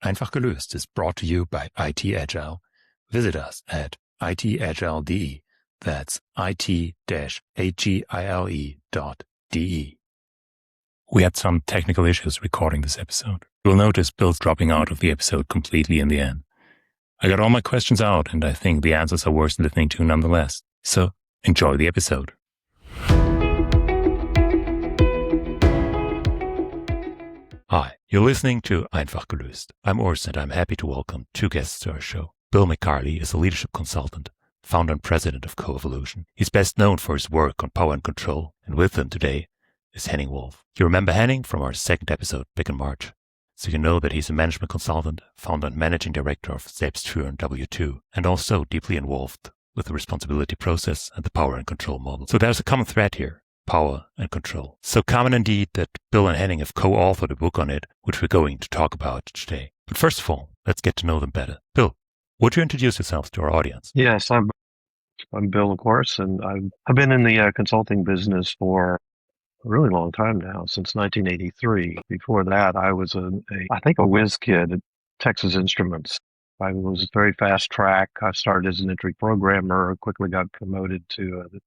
Einfach gelöst is brought to you by it-agile. Visit us at it-agile.de. That's it-agile.de. We had some technical issues recording this episode. You'll notice Bill's dropping out of the episode completely in the end. I got all my questions out, and I think the answers are worth listening to nonetheless. So enjoy the episode. Hi, you're listening to Einfach gelöst. I'm Urs, and I'm happy to welcome two guests to our show. Bill McCarley is a leadership consultant, founder and president of Coevolution. He's best known for his work on power and control, and with him today is Henning Wolf. You remember Henning from our second episode back in March, so you know that he's a management consultant, founder and managing director of Selbstführen W2, and also deeply involved with the responsibility process and the power and control model. So there's a common thread here. Power and control. So common indeed that Bill and Henning have co-authored a book on it, which we're going to talk about today. But first of all, let's get to know them better. Bill, would you introduce yourself to our audience? Yes, I'm Bill, of course, and I've been in the consulting business for a really long time now, since 1983. Before that, I was a whiz kid at Texas Instruments. I was very fast track. I started as an entry programmer, quickly got promoted to the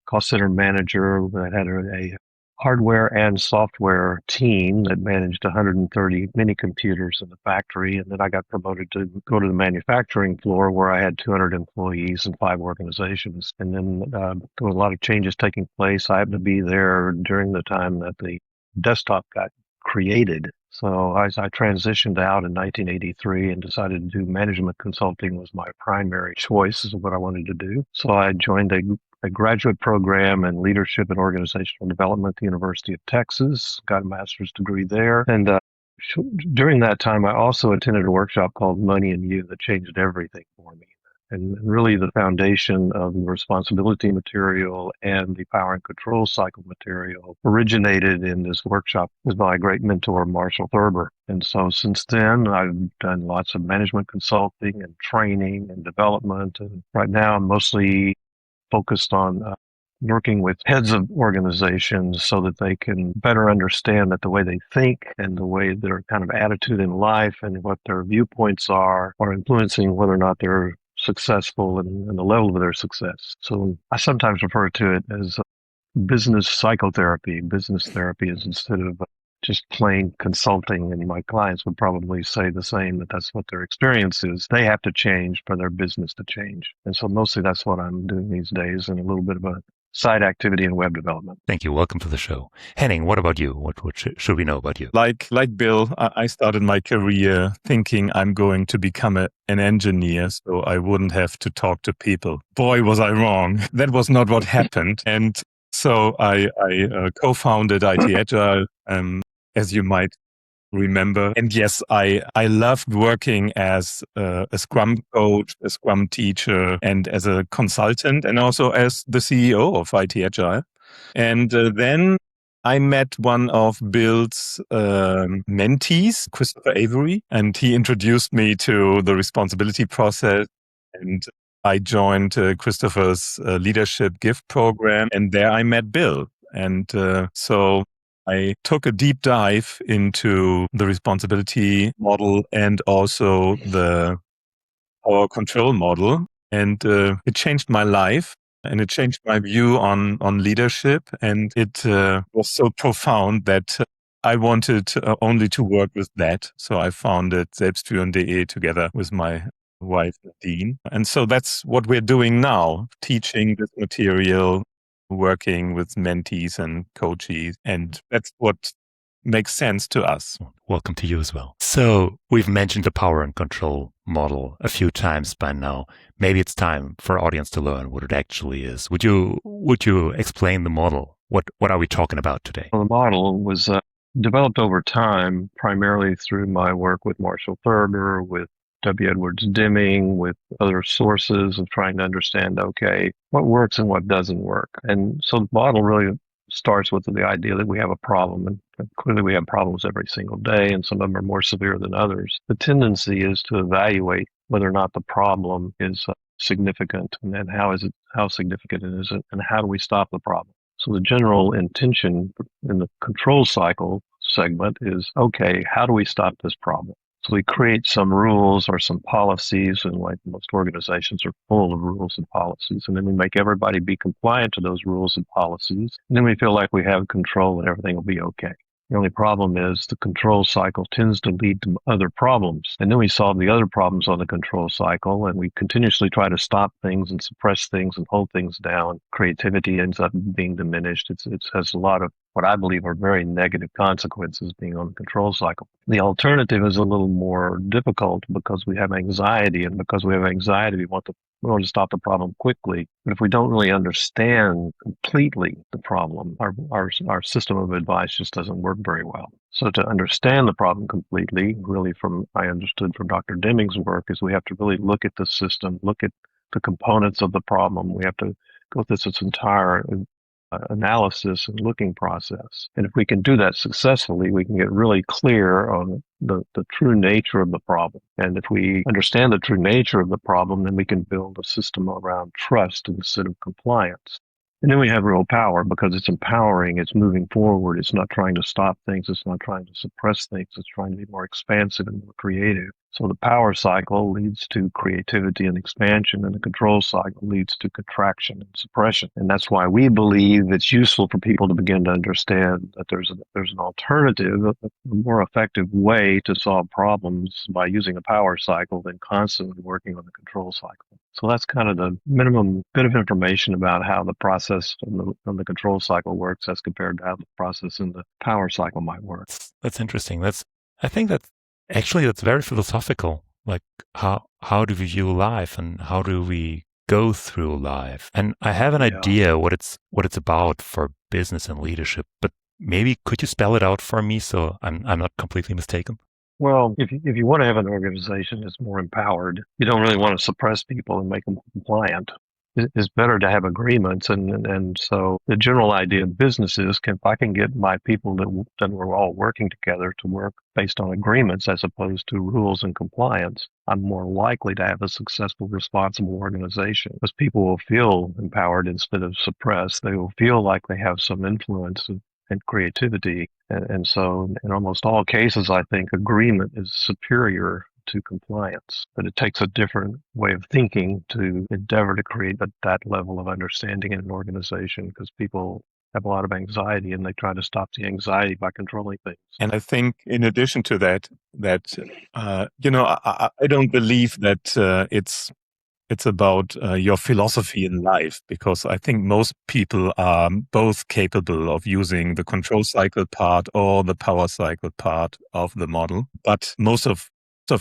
cost center manager that had a hardware and software team that managed 130 mini computers in the factory. And then I got promoted to go to the manufacturing floor where I had 200 employees and 5 organizations. And then there were a lot of changes taking place. I happened to be there during the time that the desktop got created. So I transitioned out in 1983 and decided to do management consulting was my primary choice of what I wanted to do. So I joined a graduate program in leadership and organizational development at the University of Texas, got a master's degree there. And during that time, I also attended a workshop called Money and You that changed everything for me. And really the foundation of the responsibility material and the power and control cycle material originated in this workshop with my great mentor, Marshall Thurber. And so since then, I've done lots of management consulting and training and development. And right now, I'm mostly focused on working with heads of organizations so that they can better understand that the way they think and the way their kind of attitude in life and what their viewpoints are influencing whether or not they're successful and the level of their success. So I sometimes refer to it as business psychotherapy. Business therapy is instead of just plain consulting, and my clients would probably say the same, that that's what their experience is. They have to change for their business to change. And so mostly that's what I'm doing these days, and a little bit of a side activity in web development. Thank you. Welcome to the show. Henning, what about you? What should we know about you? Like Bill, I started my career thinking I'm going to become an engineer so I wouldn't have to talk to people. Boy, was I wrong. That was not what happened. And so I co-founded it-agile, as you might remember. And yes, I loved working as a Scrum coach, a Scrum teacher, and as a consultant, and also as the CEO of it-agile. And then I met one of Bill's mentees, Christopher Avery, and he introduced me to the responsibility process. And I joined Christopher's leadership gift program, and there I met Bill. And so I took a deep dive into the responsibility model and also the power control model. And it changed my life and it changed my view on leadership. And it was so profound that I wanted only to work with that. So I founded Selbstführen.de together with my wife, Nadine. And so that's what we're doing now, teaching this material, working with mentees and coaches, and that's what makes sense to us. Welcome to you as well. So we've mentioned the power and control model a few times by now. Maybe it's time for our audience to learn what it actually is. Would you explain the model? What are we talking about today? Well, the model was developed over time, primarily through my work with Marshall Thurber, with W. Edwards Deming, with other sources of trying to understand, okay, what works and what doesn't work. And so the model really starts with the idea that we have a problem, and clearly we have problems every single day, and some of them are more severe than others. The tendency is to evaluate whether or not the problem is significant, and then how significant is it, and how do we stop the problem. So the general intention in the control cycle segment is, okay, how do we stop this problem? So we create some rules or some policies, and like most organizations are full of rules and policies, and then we make everybody be compliant to those rules and policies, and then we feel like we have control and everything will be okay. The only problem is the control cycle tends to lead to other problems. And then we solve the other problems on the control cycle, and we continuously try to stop things and suppress things and hold things down. Creativity ends up being diminished. It has a lot of what I believe are very negative consequences being on the control cycle. The alternative is a little more difficult because we have anxiety, and because we have anxiety, we want to stop the problem quickly. But if we don't really understand completely the problem, our system of advice just doesn't work very well. So to understand the problem completely, really I understood from Dr. Deming's work, is we have to really look at the system, look at the components of the problem. We have to go through this entire analysis and looking process. And if we can do that successfully, we can get really clear on the true nature of the problem. And if we understand the true nature of the problem, then we can build a system around trust instead of compliance. And then we have real power because it's empowering, it's moving forward, it's not trying to stop things, it's not trying to suppress things, it's trying to be more expansive and more creative. So the power cycle leads to creativity and expansion, and the control cycle leads to contraction and suppression. And that's why we believe it's useful for people to begin to understand that there's an alternative, a more effective way to solve problems by using a power cycle than constantly working on the control cycle. So that's kind of the minimum bit of information about how the process on the control cycle works as compared to how the process in the power cycle might work. That's interesting. I think that's very philosophical. Like how do we view life and how do we go through life? And I have an idea what it's about for business and leadership, but maybe could you spell it out for me so I'm not completely mistaken? Well, if you want to have an organization that's more empowered, you don't really want to suppress people and make them compliant. It's better to have agreements, and so the general idea of business is, if I can get my people that we're all working together to work based on agreements as opposed to rules and compliance, I'm more likely to have a successful, responsible organization, because people will feel empowered instead of suppressed. They will feel like they have some influence and creativity. And so in almost all cases, I think agreement is superior to compliance, but it takes a different way of thinking to endeavor to create that level of understanding in an organization, because people have a lot of anxiety and they try to stop the anxiety by controlling things. And I think in addition to that, I don't believe that it's about your philosophy in life, because I think most people are both capable of using the control cycle part or the power cycle part of the model. But most of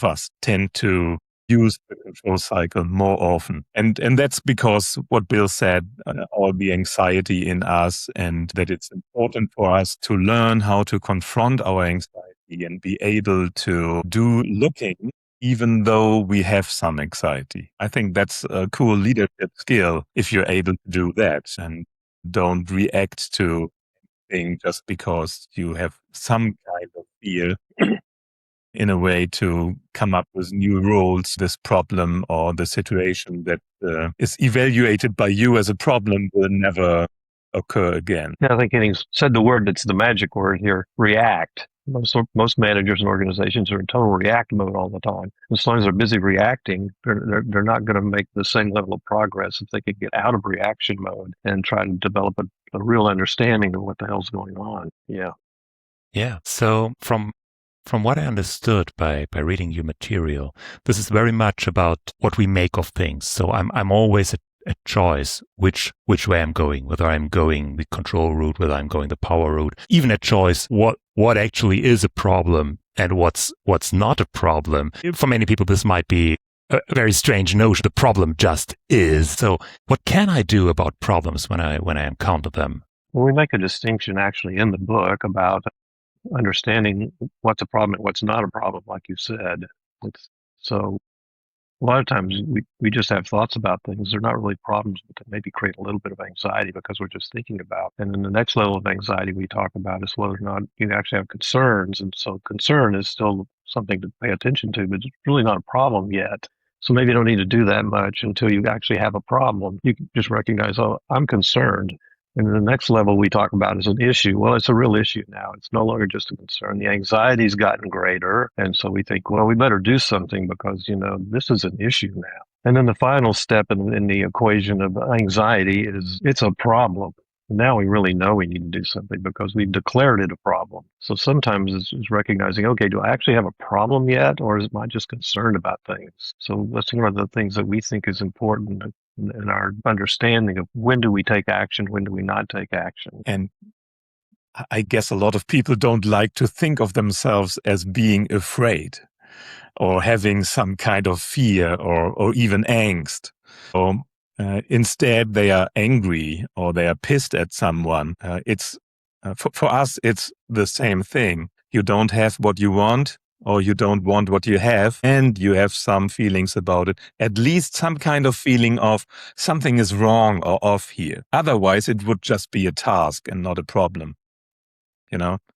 us tend to use the control cycle more often. And that's because what Bill said, all the anxiety in us, and that it's important for us to learn how to confront our anxiety and be able to do looking even though we have some anxiety. I think that's a cool leadership skill if you're able to do that and don't react to things just because you have some kind of fear in a way to come up with new rules. This problem or the situation that is evaluated by you as a problem will never occur again. Yeah, I think Henning said the word that's the magic word here, react. Most managers and organizations are in total react mode all the time. As long as they're busy reacting, they're not going to make the same level of progress if they could get out of reaction mode and try to develop a real understanding of what the hell's going on. Yeah. Yeah. So from what I understood by reading your material, this is very much about what we make of things. So I'm always a choice which way I'm going, whether I'm going the control route, whether I'm going the power route, even a choice what actually is a problem and what's not a problem. For many people, this might be a very strange notion. The problem just is. So what can I do about problems when I encounter them? Well, we make a distinction actually in the book about understanding what's a problem and what's not a problem, like you said. So a lot of times we just have thoughts about things. They're not really problems, but they maybe create a little bit of anxiety because we're just thinking about. And then the next level of anxiety we talk about is whether or not you actually have concerns. And so concern is still something to pay attention to, but it's really not a problem yet. So maybe you don't need to do that much until you actually have a problem. You can just recognize, oh, I'm concerned. And the next level we talk about is an issue. Well, it's a real issue now. It's no longer just a concern. The anxiety's gotten greater. And so we think, well, we better do something because, this is an issue now. And then the final step in the equation of anxiety is it's a problem. Now we really know we need to do something because we've declared it a problem. So sometimes it's recognizing, okay, do I actually have a problem yet? Or am I just concerned about things? So let's think about the things that we think is important in our understanding of when do we take action, when do we not take action. And I guess a lot of people don't like to think of themselves as being afraid or having some kind of fear or even angst. Or instead, they are angry or they are pissed at someone. For us, it's the same thing. You don't have what you want, or you don't want what you have, and you have some feelings about it. At least some kind of feeling of something is wrong or off here. Otherwise, it would just be a task and not a problem.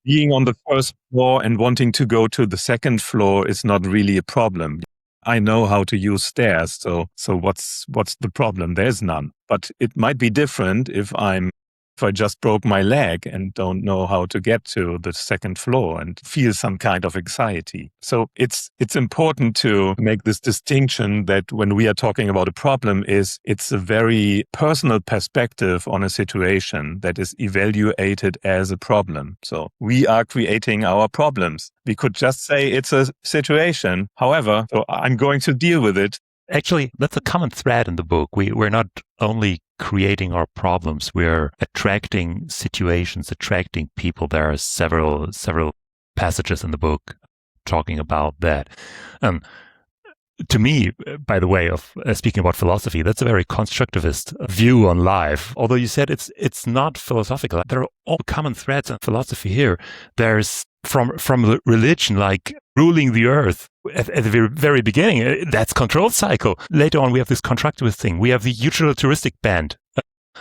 Being on the first floor and wanting to go to the second floor is not really a problem. I know how to use stairs, so what's the problem? There's none. But it might be different if I just broke my leg and don't know how to get to the second floor and feel some kind of anxiety. So it's important to make this distinction that when we are talking about a problem it's a very personal perspective on a situation that is evaluated as a problem. So we are creating our problems. We could just say it's a situation. However, so I'm going to deal with it. Actually, that's a common thread in the book. We're not only creating our problems, we're attracting situations, attracting people. There are several passages in the book talking about that. To me, by the way, of speaking about philosophy, that's a very constructivist view on life. Although you said it's not philosophical. There are all common threads in philosophy here. There's from religion, like ruling the earth at the very beginning. That's control cycle. Later on, we have this constructivist thing. We have the utilitaristic bent.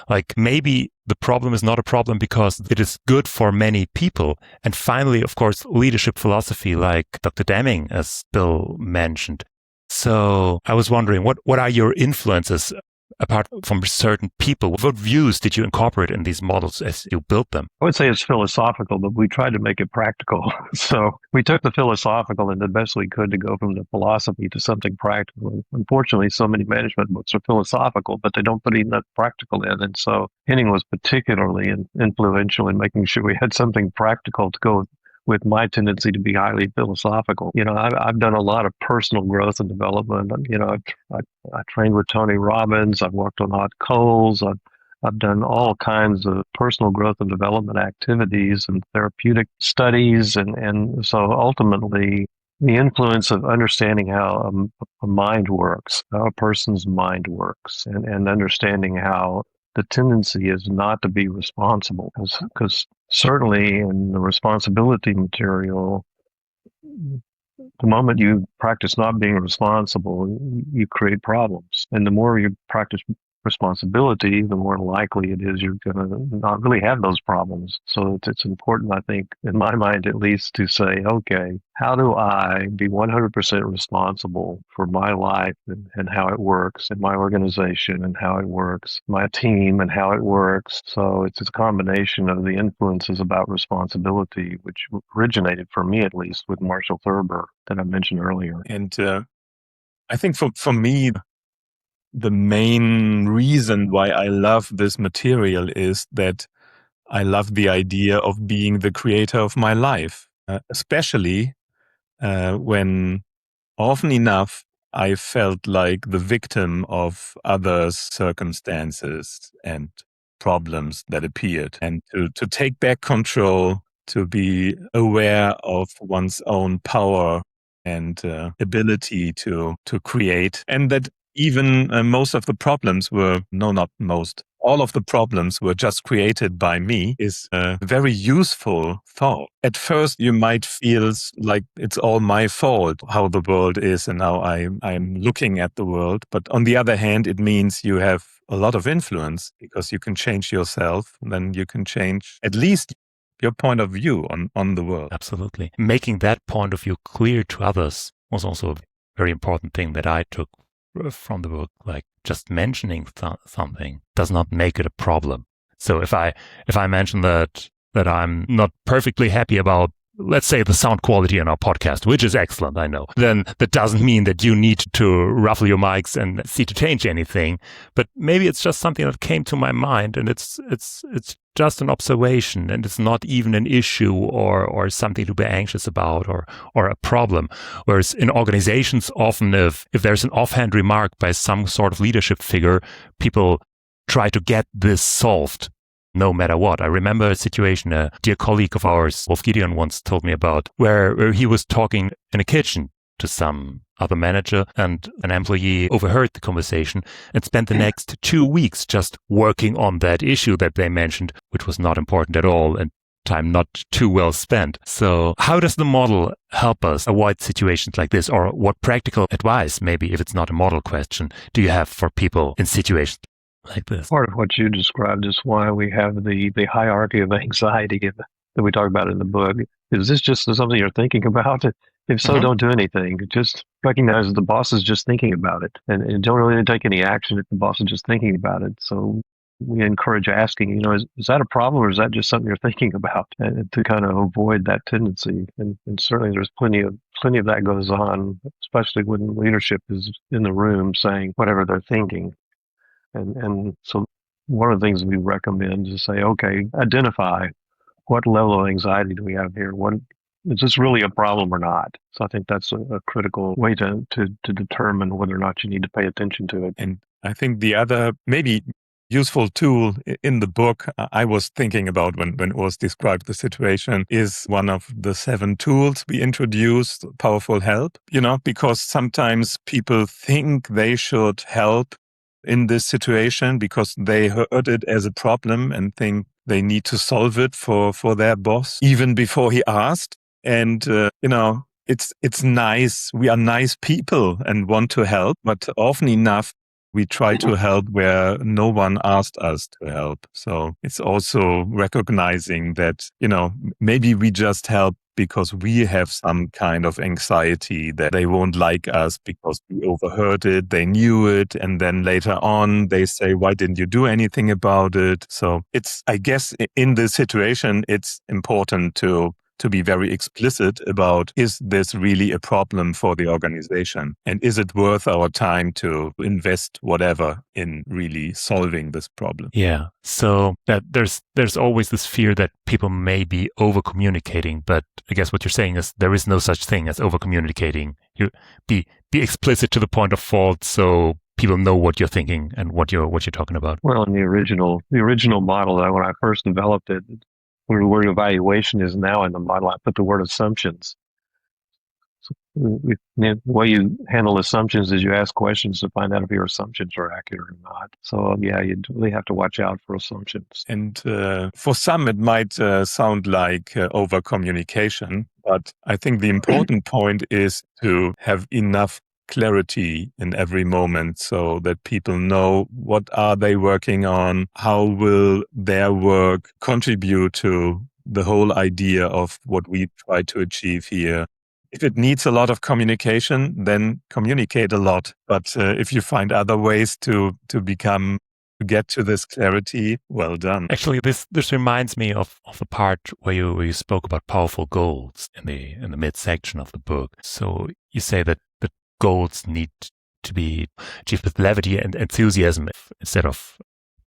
Like maybe the problem is not a problem because it is good for many people. And finally, of course, leadership philosophy, like Dr. Deming, as Bill mentioned. So I was wondering, what are your influences apart from certain people? What views did you incorporate in these models as you built them? I would say it's philosophical, but we tried to make it practical. So we took the philosophical and did the best we could to go from the philosophy to something practical. Unfortunately, so many management books are philosophical, but they don't put enough practical in. And so Henning was particularly influential in making sure we had something practical to go with my tendency to be highly philosophical. I've done a lot of personal growth and development. I trained with Tony Robbins. I've worked on hot coals. I've done all kinds of personal growth and development activities and therapeutic studies. And so ultimately, the influence of understanding how a mind works, how a person's mind works, and understanding how the tendency is not to be responsible, because certainly in the responsibility material, the moment you practice not being responsible, you create problems. And the more you practice responsibility, the more likely it is you're going to not really have those problems. So it's important, I think, in my mind at least, to say, okay, how do I be 100% responsible for my life and how it works, and my organization and how it works, my team and how it works? So it's a combination of the influences about responsibility, which originated, for me at least, with Marshall Thurber that I mentioned earlier. And I think for me, the main reason why I love this material is that I love the idea of being the creator of my life, especially when often enough I felt like the victim of others' circumstances and problems that appeared. And to take back control, to be aware of one's own power and ability to create, and that even most of the problems all of the problems were just created by me, is a very useful thought. At first, you might feel like it's all my fault, how the world is and how I'm looking at the world. But on the other hand, it means you have a lot of influence because you can change yourself, and then you can change at least your point of view on the world. Absolutely. Making that point of view clear to others was also a very important thing that I took from the book. Like, just mentioning something does not make it a problem. So if I mention that I'm not perfectly happy about, let's say, the sound quality in our podcast, which is excellent, I know, then that doesn't mean that you need to ruffle your mics and see to change anything. But maybe it's just something that came to my mind, and it's just an observation, and it's not even an issue or something to be anxious about or a problem. Whereas in organizations, often if there's an offhand remark by some sort of leadership figure, people try to get this solved no matter what. I remember a situation a dear colleague of ours, Wolf Gideon, once told me about, where he was talking in a kitchen to some other manager, and an employee overheard the conversation and spent the next 2 weeks just working on that issue that they mentioned, which was not important at all and time not too well spent. So how does the model help us avoid situations like this? Or what practical advice, maybe if it's not a model question, do you have for people in situations like this? Part of what you described is why we have the hierarchy of anxiety that we talk about in the book. Is this just something you're thinking about? If so, don't do anything. Just recognize that the boss is just thinking about it, and don't really take any action if the boss is just thinking about it. So we encourage asking, is that a problem, or is that just something you're thinking about, and to kind of avoid that tendency. And certainly there's plenty of that goes on, especially when leadership is in the room saying whatever they're thinking. And so one of the things we recommend is to say, okay, identify what level of anxiety do we have here? Is this really a problem or not? So I think that's a critical way to determine whether or not you need to pay attention to it. And I think the other maybe useful tool in the book I was thinking about when Urs described the situation is one of the 7 tools we introduced, Powerful Help, because sometimes people think they should help in this situation because they heard it as a problem and think they need to solve it for their boss even before he asked. And, it's nice. We are nice people and want to help, but often enough, we try to help where no one asked us to help. So it's also recognizing that, maybe we just help because we have some kind of anxiety that they won't like us because we overheard it, they knew it, and then later on they say, why didn't you do anything about it? So I guess in this situation, it's important to be very explicit about, is this really a problem for the organization? And is it worth our time to invest whatever in really solving this problem? Yeah. So that there's always this fear that people may be over communicating, but I guess what you're saying is there is no such thing as over communicating. You be explicit to the point of fault, so people know what you're thinking and what you're talking about. Well, in the original model, when I first developed it, where the word evaluation is now in the model, I put the word assumptions. So the way you handle assumptions is you ask questions to find out if your assumptions are accurate or not. So yeah, you really have to watch out for assumptions. And for some, it might sound like over communication, but I think the important point is to have enough clarity in every moment so that people know what are they working on, how will their work contribute to the whole idea of what we try to achieve here. If it needs a lot of communication, then communicate a lot. But if you find other ways to get to this clarity, well done. Actually, this reminds me of the part where you spoke about powerful goals in the midsection of the book. So you say that the goals need to be achieved with levity and enthusiasm instead of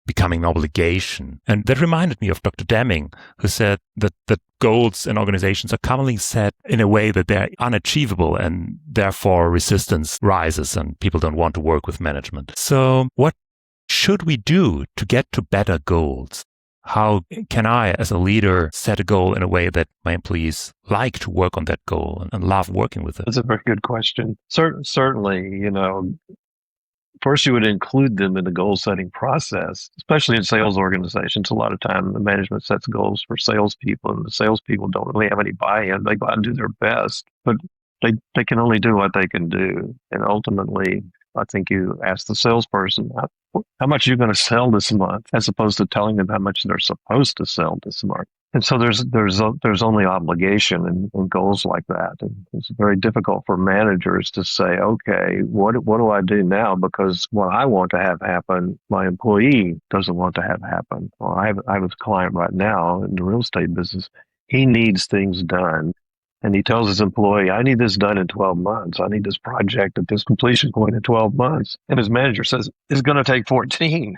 becoming an obligation. And that reminded me of Dr. Deming, who said that goals in organizations are commonly set in a way that they're unachievable, and therefore resistance rises and people don't want to work with management. So what should we do to get to better goals? How can I, as a leader, set a goal in a way that my employees like to work on that goal and love working with it? That's a very good question. Certainly, first you would include them in the goal-setting process, especially in sales organizations. A lot of time the management sets goals for salespeople, and the salespeople don't really have any buy-in. They go out and do their best, but they can only do what they can do. And ultimately, I think you ask the salesperson, how much are you going to sell this month, as opposed to telling them how much they're supposed to sell this month. And so there's only obligation in goals like that. And it's very difficult for managers to say, okay, what do I do now? Because what I want to have happen, my employee doesn't want to have happen. Well, I have a client right now in the real estate business. He needs things done. And he tells his employee, I need this done in 12 months. I need this project at this completion point in 12 months. And his manager says, it's going to take 14.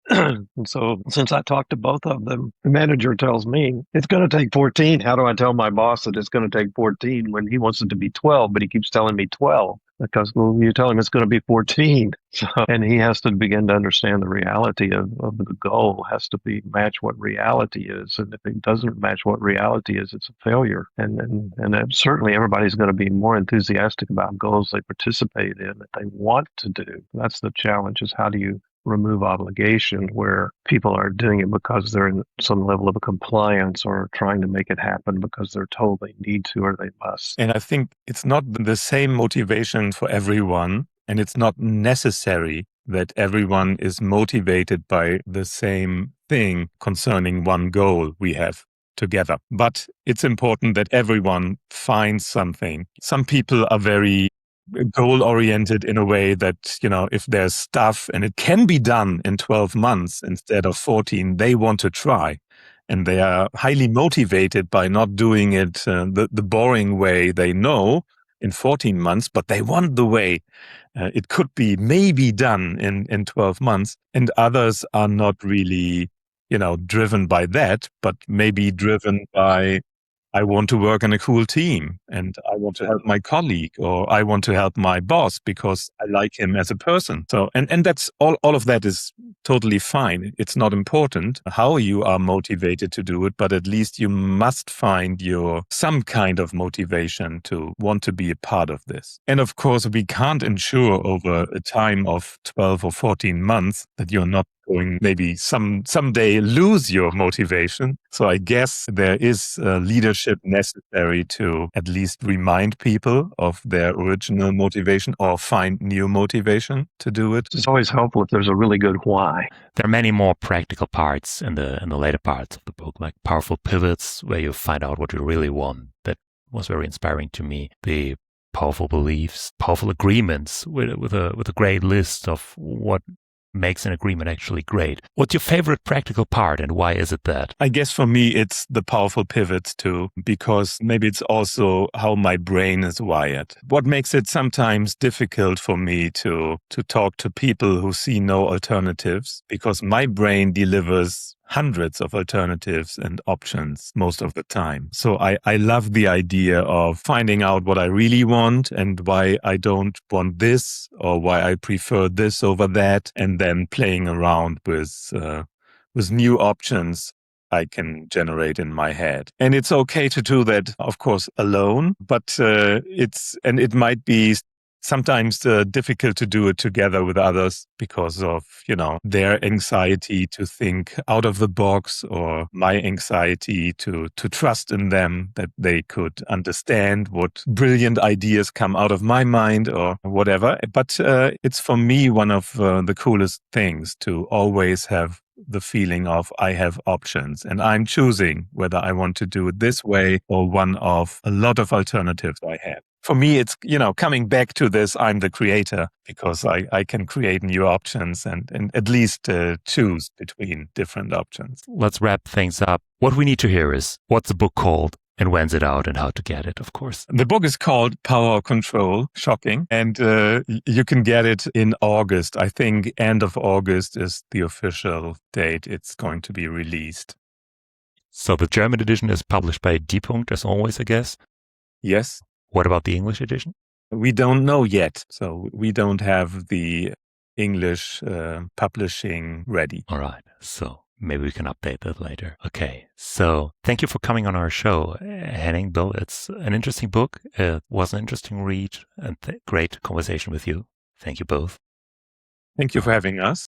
And so since I talked to both of them, the manager tells me it's going to take 14. How do I tell my boss that it's going to take 14 when he wants it to be 12, but he keeps telling me 12? Because, well, you tell him it's going to be 14. So, and he has to begin to understand the reality of the goal has to match what reality is. And if it doesn't match what reality is, it's a failure. And certainly everybody's going to be more enthusiastic about goals they participate in that they want to do. That's the challenge, is how do you remove obligation where people are doing it because they're in some level of a compliance or trying to make it happen because they're told they need to or they must. And I think it's not the same motivation for everyone, and it's not necessary that everyone is motivated by the same thing concerning one goal we have together. But it's important that everyone finds something. Some people are very goal-oriented in a way that, if there's stuff and it can be done in 12 months instead of 14, they want to try. And they are highly motivated by not doing it the boring way they know in 14 months, but they want the way it could be maybe done in 12 months. And others are not really, driven by that, but maybe driven by, I want to work in a cool team and I want to help my colleague, or I want to help my boss because I like him as a person. So, and that's all of that is totally fine. It's not important how you are motivated to do it, but at least you must find some kind of motivation to want to be a part of this. And of course, we can't ensure over a time of 12 or 14 months that you're not going maybe someday lose your motivation. So I guess there is leadership necessary to at least remind people of their original motivation or find new motivation to do it. It's always helpful if there's a really good why. There are many more practical parts in the later parts of the book, like powerful pivots where you find out what you really want. That was very inspiring to me. The powerful beliefs, powerful agreements with a great list of what makes an agreement actually great. What's your favorite practical part and why is it that? I guess for me, it's the powerful pivots too, because maybe it's also how my brain is wired. What makes it sometimes difficult for me to talk to people who see no alternatives, because my brain delivers hundreds of alternatives and options most of the time. So I love the idea of finding out what I really want and why I don't want this or why I prefer this over that, and then playing around with new options I can generate in my head. And it's okay to do that, of course, alone, but it might be sometimes difficult to do it together with others because of, their anxiety to think out of the box, or my anxiety to trust in them that they could understand what brilliant ideas come out of my mind or whatever. But it's for me one of the coolest things to always have the feeling of I have options and I'm choosing whether I want to do it this way or one of a lot of alternatives I have. For me, it's, coming back to this, I'm the creator because I can create new options and at least choose between different options. Let's wrap things up. What we need to hear is, what's the book called and when's it out and how to get it, of course? The book is called Power or Control, shocking. And you can get it in August. I think end of August is the official date it's going to be released. So the German edition is published by D. as always, I guess? Yes. What about the English edition? We don't know yet. So we don't have the English publishing ready. All right. So maybe we can update that later. Okay. So thank you for coming on our show, Henning, Bill. It's an interesting book. It was an interesting read and great conversation with you. Thank you both. Thank you for having us.